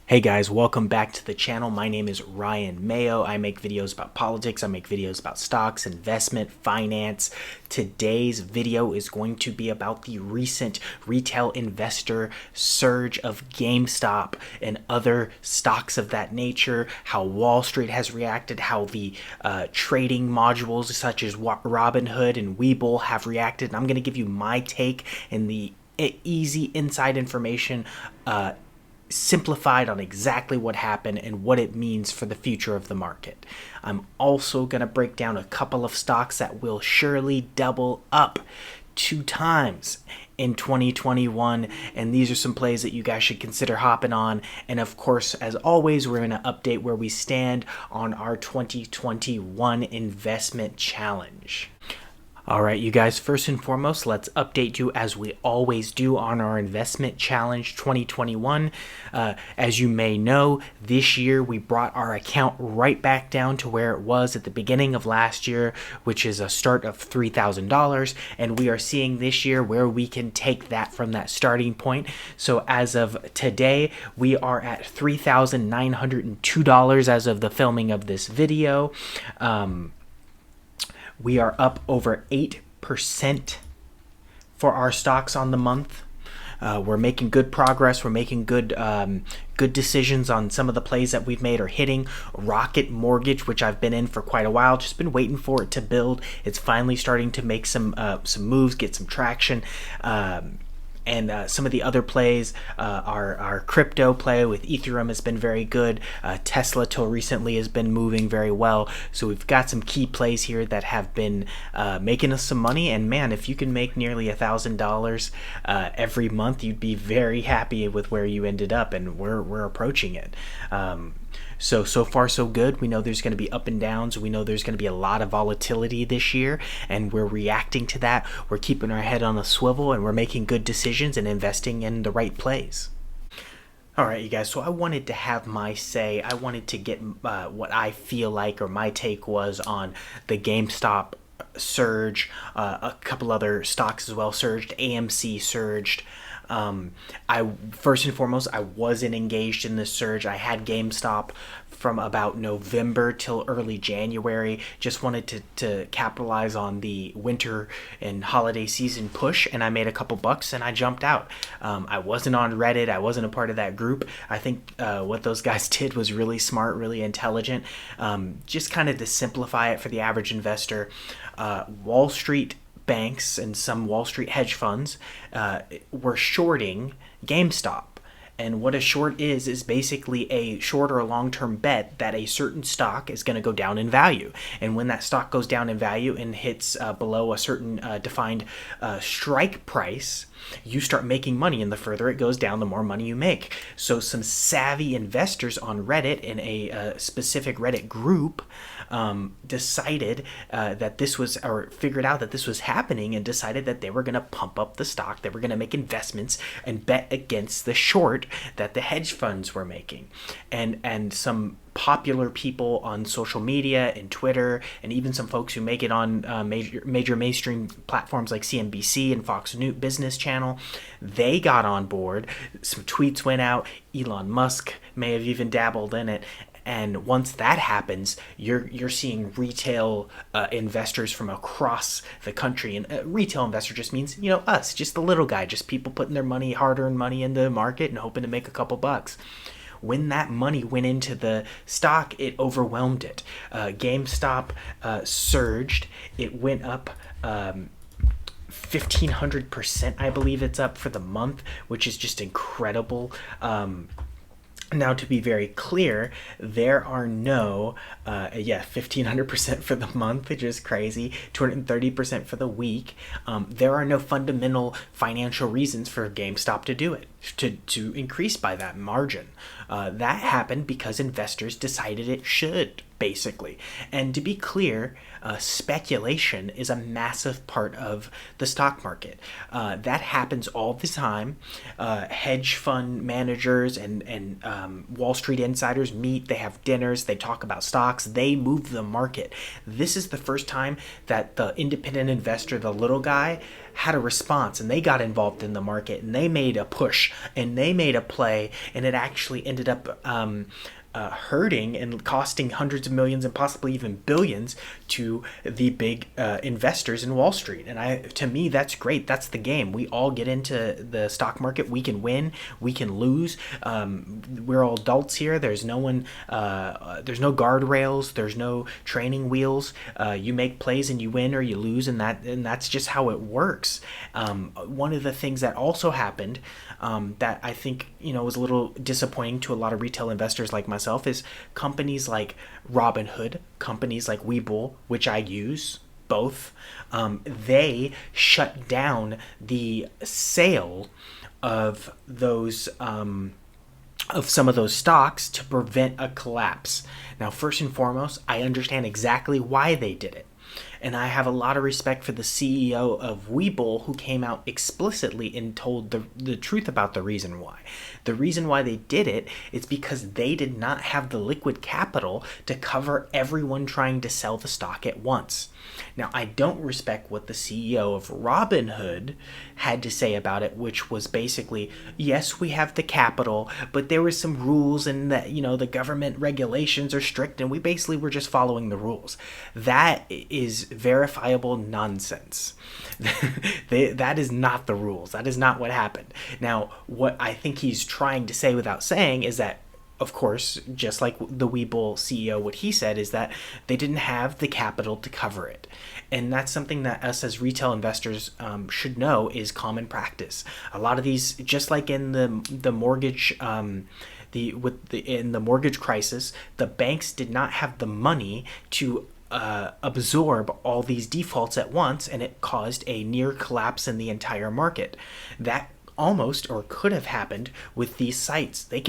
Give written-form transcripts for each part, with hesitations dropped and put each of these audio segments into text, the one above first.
Hey guys, welcome back to the channel. My name is Ryan Mayo. I make videos about politics. I make videos about stocks, investment, finance. Today's video is going to be about the recent retail investor surge of GameStop and other stocks of that nature, how Wall Street has reacted, how the trading modules such as Robinhood and Webull have reacted. And I'm going to give you my take and the easy inside information simplified on exactly what happened and what it means for the future of the market. I'm also going to break down a couple of stocks that will surely double up 2 times in 2021, and these are some plays that you guys should consider hopping on. And of course, as always, we're going to update where we stand on our 2021 investment challenge. All right, you guys, first and foremost, let's update you as we always do on our Investment Challenge 2021. As you may know, this year we brought our account right back down to where it was at the beginning of last year, which is a start of $3,000. And we are seeing this year where we can take that from that starting point. So as of today, we are at $3,902 as of the filming of this video. We are up over 8% for our stocks on the month. We're making good progress. We're making good decisions on some of the plays that we've made are hitting. Rocket Mortgage, which I've been in for quite a while, just been waiting for it to build. It's finally starting to make some moves, get some traction. And some of the other plays, our crypto play with Ethereum has been very good. Tesla till recently has been moving very well. So we've got some key plays here that have been making us some money. And man, if you can make nearly $1,000 every month, you'd be very happy with where you ended up. And we're approaching it. So far so good. We know there's going to be up and downs. We know there's going to be a lot of volatility this year, and we're reacting to that. We're keeping our head on a swivel, and we're making good decisions and investing in the right plays. All right, you guys, so I wanted to have my say. I wanted to get what I feel like or my take was on the GameStop surge. A couple other stocks as well surged. AMC surged. First and foremost, I wasn't engaged in this surge. I had GameStop from about November till early January. Just wanted to capitalize on the winter and holiday season push, and I made a couple bucks and I jumped out. I wasn't on Reddit. I wasn't a part of that group. I think what those guys did was really smart, really intelligent. Just kind of to simplify it for the average investor, Wall Street banks and some Wall Street hedge funds were shorting GameStop. And what a short is basically a short or a long-term bet that a certain stock is going to go down in value. And when that stock goes down in value and hits below a certain defined strike price, you start making money, and the further it goes down, the more money you make. So some savvy investors on Reddit in a specific Reddit group decided that this was, or figured out that this was happening, and decided that they were going to pump up the stock. They were going to make investments and bet against the short that the hedge funds were making. And some popular people on social media and Twitter, and even some folks who make it on major mainstream platforms like CNBC and Fox News Business Channel, they got on board. Some tweets went out. Elon Musk may have even dabbled in it. And once that happens, you're seeing retail investors from across the country. And retail investor just means, us, just the little guy, just people putting their money, hard-earned money in the market and hoping to make a couple bucks. When that money went into the stock, it overwhelmed it. GameStop surged. It went up 1,500%, I believe it's up for the month, which is just incredible. Now, to be very clear, there are no, 1,500% for the month, which is crazy, 230% for the week. There are no fundamental financial reasons for GameStop to do it, to increase by that margin. That happened because investors decided it should. basically. And to be clear, speculation is a massive part of the stock market. That happens all the time. Hedge fund managers and Wall Street insiders meet, they have dinners, they talk about stocks, they move the market. This is the first time that the independent investor, the little guy, had a response, and they got involved in the market, and they made a push, and they made a play, and it actually ended up hurting and costing hundreds of millions and possibly even billions to the big investors in Wall Street. And to me, that's great. That's the game. We all get into the stock market. We can win. We can lose. We're all adults here. There's no one. There's no guardrails. There's no training wheels. You make plays and you win or you lose, and that's just how it works. One of the things that also happened that I think was a little disappointing to a lot of retail investors like myself is companies like Robinhood, companies like Webull, which I use both, they shut down the sale of those of some of those stocks to prevent a collapse. Now, first and foremost, I understand exactly why they did it. And I have a lot of respect for the CEO of Webull, who came out explicitly and told the truth about the reason why. The reason why they did it is because they did not have the liquid capital to cover everyone trying to sell the stock at once. Now, I don't respect what the CEO of Robinhood had to say about it, which was basically, yes, we have the capital, but there were some rules and that, the government regulations are strict and we basically were just following the rules. That is verifiable nonsense. That is not the rules. That is not what happened. Now, what I think he's trying to say without saying is that, of course, just like the Webull CEO, what he said is that they didn't have the capital to cover it. And that's something that us as retail investors should know is common practice. A lot of these, just like in the mortgage in the mortgage crisis, the banks did not have the money to absorb all these defaults at once, and it caused a near collapse in the entire market. That almost or could have happened with these sites. That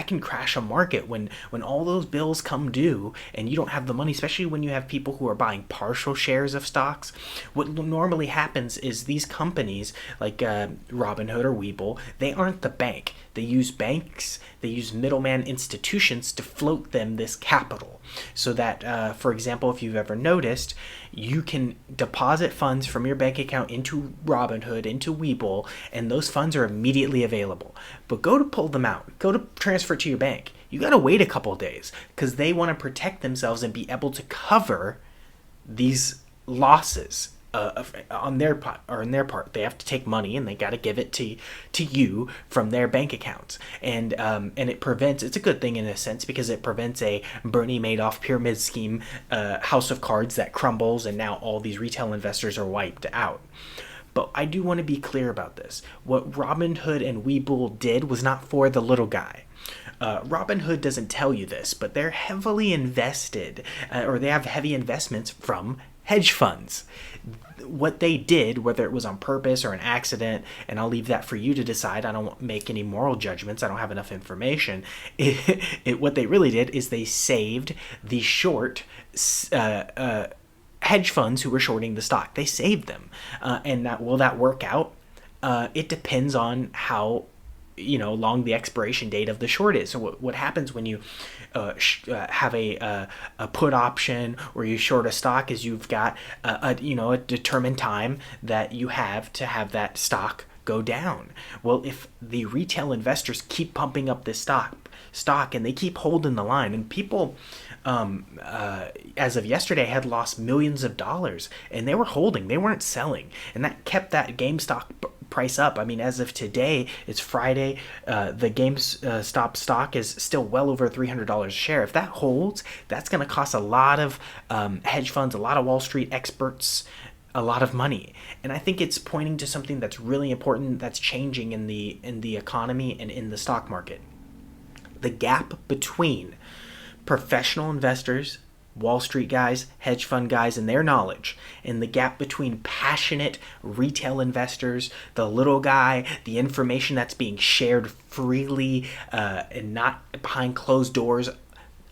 can crash a market when all those bills come due and you don't have the money, especially when you have people who are buying partial shares of stocks. What normally happens is these companies like Robinhood or Webull, they aren't the bank. They use banks, they use middleman institutions to float them this capital. So that, for example, if you've ever noticed, you can deposit funds from your bank account into Robinhood, into Webull, and those funds are immediately available. But go to pull them out, go to transfer to your bank, you got to wait a couple of days because they want to protect themselves and be able to cover these losses. On their part, they have to take money and they got to give it to you from their bank accounts, and it's a good thing in a sense because it prevents a Bernie Madoff pyramid scheme house of cards that crumbles and now all these retail investors are wiped out. But I do want to be clear about this. What Robinhood and Webull did was not for the little guy. Robinhood doesn't tell you this, but they're heavily invested, or they have heavy investments from hedge funds. What they did, whether it was on purpose or an accident, and I'll leave that for you to decide. I don't make any moral judgments. I don't have enough information. What they really did is they saved the short hedge funds who were shorting the stock. They saved them. And will that work out? It depends on how long the expiration date of the short is. So what happens when you have a put option or you short a stock is you've got a determined time that you have to have that stock go down. Well, if the retail investors keep pumping up this stock and they keep holding the line, and people as of yesterday had lost millions of dollars, and they were holding, they weren't selling, and that kept that GameStop price up. I mean, as of today, it's Friday, the GameStop stock is still well over $300 a share. If that holds, that's going to cost a lot of hedge funds, a lot of Wall Street experts, a lot of money. And I think it's pointing to something that's really important that's changing in the economy and in the stock market. The gap between professional investors, Wall Street guys, hedge fund guys, and their knowledge, and the gap between passionate retail investors, the little guy, the information that's being shared freely and not behind closed doors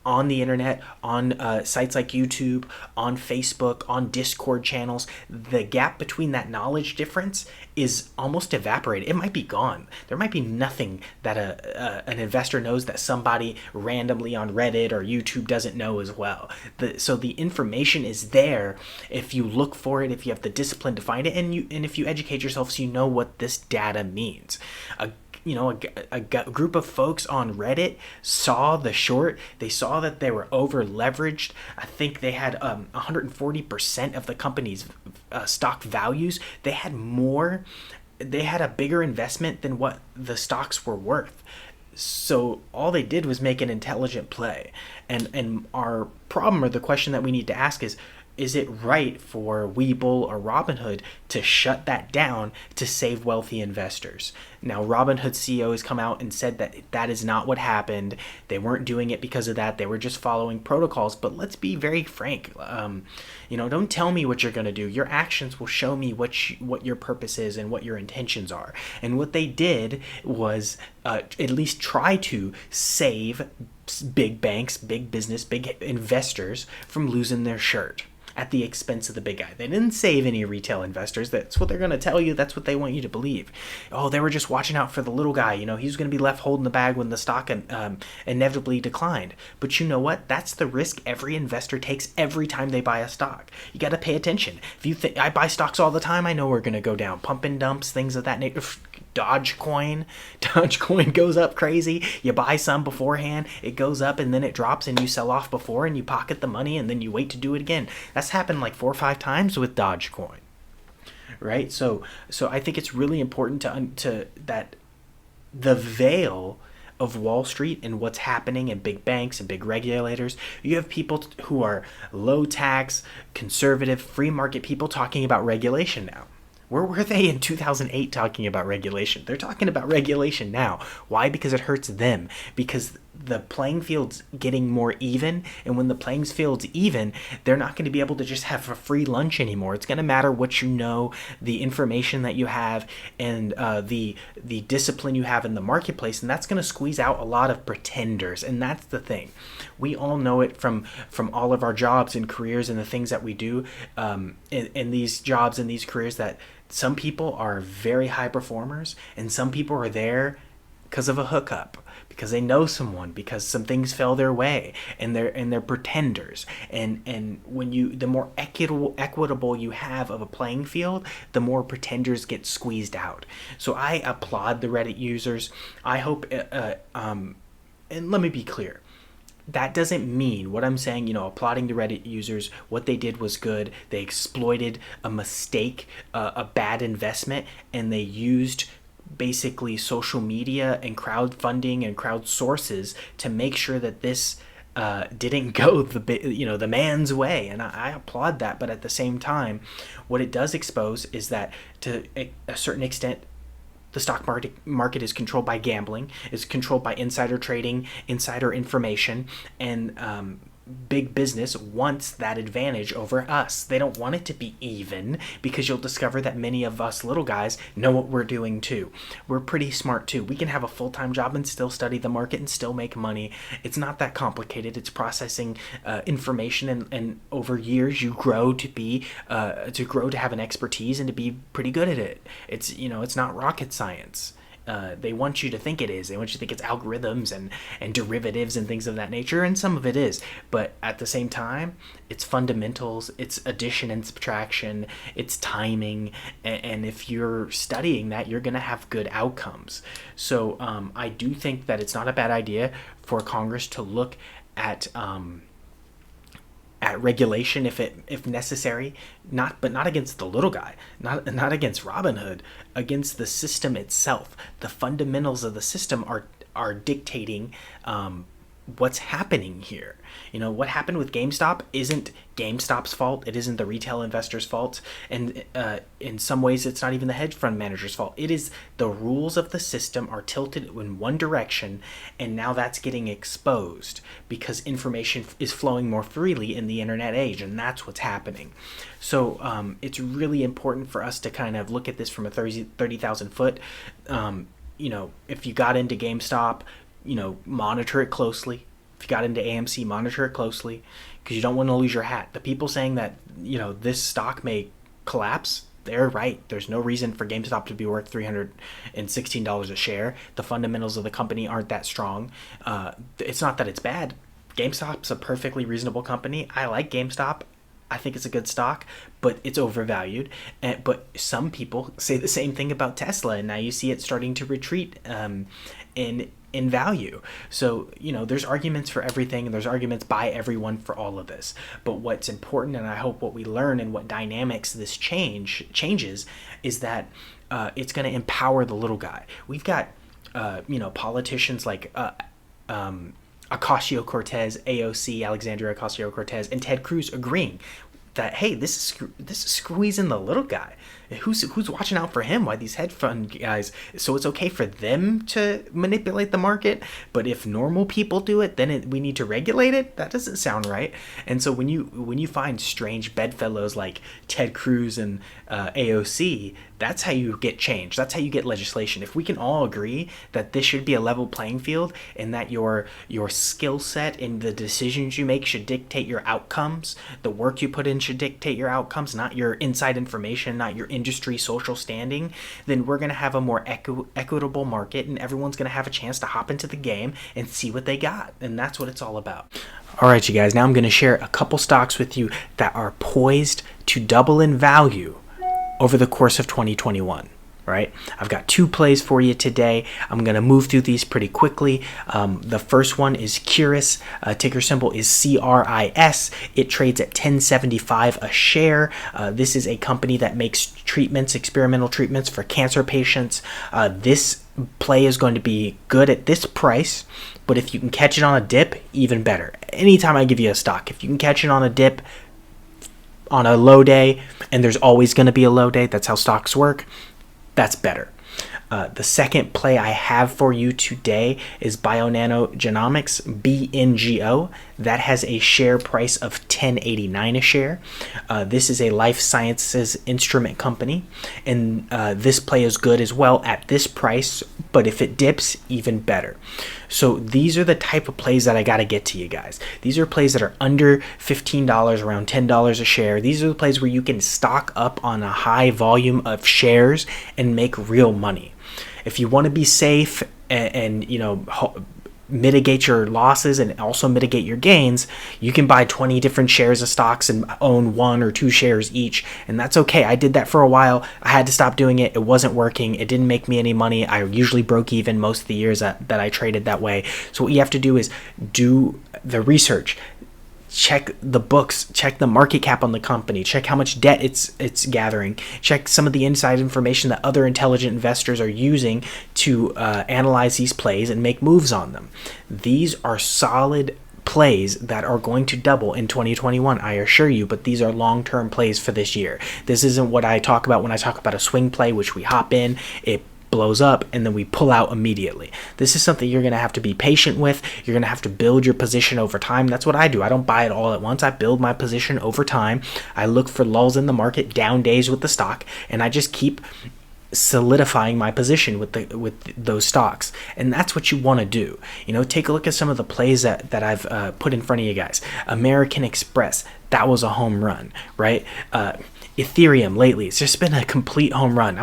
on the internet, on sites like YouTube, on Facebook, on Discord channels, the gap between that knowledge difference is almost evaporated. It might be gone. There might be nothing that an investor knows that somebody randomly on Reddit or YouTube doesn't know as well. So the information is there if you look for it, if you have the discipline to find it, and if you educate yourself so you know what this data means. A group of folks on Reddit saw the short. They saw that they were over leveraged. I think they had 140% of the company's stock values. They had more. They had a bigger investment than what the stocks were worth. So all they did was make an intelligent play. And our problem, or the question that we need to ask, is it right for Webull or Robinhood to shut that down to save wealthy investors? Now, Robinhood's CEO has come out and said that that is not what happened. They weren't doing it because of that. They were just following protocols. But let's be very frank. Don't tell me what you're going to do. Your actions will show me what your purpose is and what your intentions are. And what they did was at least try to save big banks, big business, big investors from losing their shirt at the expense of the big guy. They didn't save any retail investors. That's what they're going to tell you. That's what they want you to believe. Oh, they were just watching out for the little guy. He was going to be left holding the bag when the stock inevitably declined. But you know what? That's the risk every investor takes every time they buy a stock. You got to pay attention. If you think I buy stocks all the time, I know we're going to go down. Pump and dumps, things of that nature. Dogecoin goes up crazy. You buy some beforehand, it goes up, and then it drops, and you sell off before, and you pocket the money, and then you wait to do it again. That's happened like 4 or 5 times with Dogecoin, right? So I think it's really important to that the veil of Wall Street and what's happening in big banks and big regulators. You have people who are low tax, conservative, free market people talking about regulation now. Where were they in 2008 talking about regulation? They're talking about regulation now. Why? Because it hurts them. Because the playing field's getting more even, and when the playing field's even, they're not going to be able to just have a free lunch anymore. It's going to matter what you know, the information that you have, and the discipline you have in the marketplace, and that's going to squeeze out a lot of pretenders. And that's the thing. We all know it from all of our jobs and careers and the things that we do in these jobs and these careers, that some people are very high performers, and some people are there because of a hookup, because they know someone, because some things fell their way, and they're pretenders. And when the more equitable you have of a playing field, the more pretenders get squeezed out. So I applaud the Reddit users. I hope and let me be clear. That doesn't mean what I'm saying, applauding the Reddit users. What they did was good. They exploited a mistake, a bad investment, and they used basically social media and crowdfunding and crowd sources to make sure that this didn't go the man's way. And I applaud that. But at the same time, what it does expose is that to a certain extent, the stock market is controlled by gambling, is controlled by insider trading, insider information, and big business wants that advantage over us. They don't want it to be even, because you'll discover that many of us little guys know what we're doing too. We're pretty smart too. We can have a full-time job and still study the market and still make money. It's not that complicated. It's processing information, and over years you grow to have an expertise and to be pretty good at it. It's not rocket science. They want you to think it is. They want you to think it's algorithms and derivatives and things of that nature, and some of it is. But at the same time, it's fundamentals, it's addition and subtraction, it's timing, and if you're studying that, you're going to have good outcomes. So I do think that it's not a bad idea for Congress to look at regulation if necessary, but not against the little guy, not against Robinhood, against the system itself. The fundamentals of the system are dictating what's happening here. What happened with GameStop isn't GameStop's fault. It isn't the retail investor's fault. And in some ways, it's not even the hedge fund manager's fault. It is the rules of the system are tilted in one direction, and now that's getting exposed because information is flowing more freely in the internet age, and that's what's happening. So it's really important for us to kind of look at this from a 30,000 foot. If you got into GameStop, monitor it closely. If you got into AMC, monitor it closely because you don't want to lose your hat. The people saying that, this stock may collapse, they're right. There's no reason for GameStop to be worth $316 a share. The fundamentals of the company aren't that strong. It's not that it's bad. GameStop's a perfectly reasonable company. I like GameStop. I think it's a good stock, but it's overvalued. But some people say the same thing about Tesla, and now you see it starting to retreat in value. So, there's arguments for everything, and there's arguments by everyone for all of this. But what's important, and I hope what we learn and what dynamics this changes, is that it's going to empower the little guy. We've got, politicians like Ocasio-Cortez, AOC, Alexandria Ocasio-Cortez, and Ted Cruz agreeing that, hey, this is squeezing the little guy. Who's watching out for him? Why these hedge fund guys? So it's okay for them to manipulate the market, but if normal people do it, then we need to regulate it. That doesn't sound right. And so when you find strange bedfellows like Ted Cruz and AOC, that's how you get change. That's how you get legislation. If we can all agree that this should be a level playing field and that your skill set and the decisions you make should dictate your outcomes, the work you put in should dictate your outcomes, not your inside information, not your industry social standing, then we're going to have a more equitable market, and everyone's going to have a chance to hop into the game and see what they got. And that's what it's all about. All right, you guys, now I'm going to share a couple stocks with you that are poised to double in value over the course of 2021. Right? I've got 2 plays for you today. I'm going to move through these pretty quickly. The first one is Curis. Ticker symbol is CRIS. It trades at $10.75 a share. This is a company that makes experimental treatments for cancer patients. This play is going to be good at this price, but if you can catch it on a dip, even better. Anytime I give you a stock, if you can catch it on a dip, on a low day, and there's always going to be a low day, that's how stocks work, that's better. The second play I have for you today is Bionano Genomics, BNGO. That has a share price of $10.89 a share. This is a life sciences instrument company, and this play is good as well at this price, but if it dips, even better. So these are the type of plays that I got to get to you guys. These are plays that are under $15, around $10 a share. These are the plays where you can stock up on a high volume of shares and make real money. If you want to be safe and mitigate your losses and also mitigate your gains, you can buy 20 different shares of stocks and own 1 or 2 shares each, and that's okay. I did that for a while. I had to stop doing it. It wasn't working. It didn't make me any money. I usually broke even most of the years that I traded that way. So what you have to do is do the research. Check the books, check the market cap on the company, check how much debt it's gathering, check some of the inside information that other intelligent investors are using to analyze these plays and make moves on them. These are solid plays that are going to double in 2021, I assure you, but these are long-term plays for this year. This isn't what I talk about when I talk about a swing play, which we hop in, it blows up, and then we pull out immediately. This is something you're going to have to be patient with. You're going to have to build your position over time. That's what I do. I don't buy it all at once. I build my position over time. I look for lulls in the market, down days with the stock, and I just keep solidifying my position with those stocks. And that's what you want to do. Take a look at some of the plays that I've put in front of you guys. American Express, that was a home run, right? Ethereum lately, it's just been a complete home run.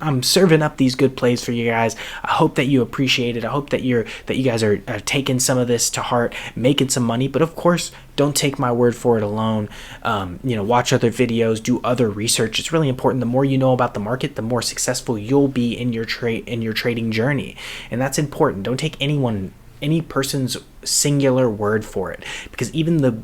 I'm serving up these good plays for you guys. I hope that you appreciate it. I hope that you guys are taking some of this to heart, making some money. But of course, don't take my word for it alone. Watch other videos, do other research. It's really important. The more you know about the market, the more successful you'll be in your trading journey, and that's important. Don't take any person's singular word for it, because even the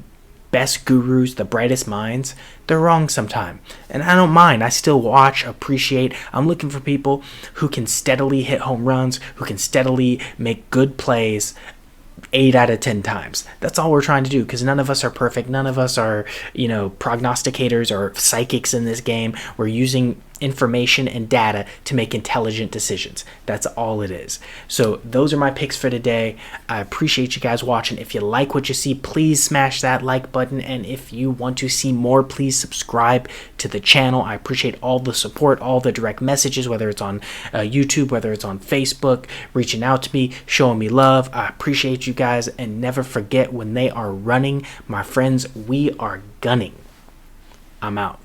best gurus, the brightest minds, they're wrong sometime. And I don't mind. I still watch, appreciate. I'm looking for people who can steadily hit home runs, who can steadily make good plays 8 out of 10 times. That's all we're trying to do, because none of us are perfect. None of us are, prognosticators or psychics in this game. We're using information and data to make intelligent decisions. That's all it is. So those are my picks for today. I appreciate you guys watching. If you like what you see, please smash that like button. And if you want to see more, please subscribe to the channel. I appreciate all the support, all the direct messages, whether it's on YouTube, whether it's on Facebook, reaching out to me, showing me love. I appreciate you guys. And never forget, when they are running, my friends, we are gunning. I'm out.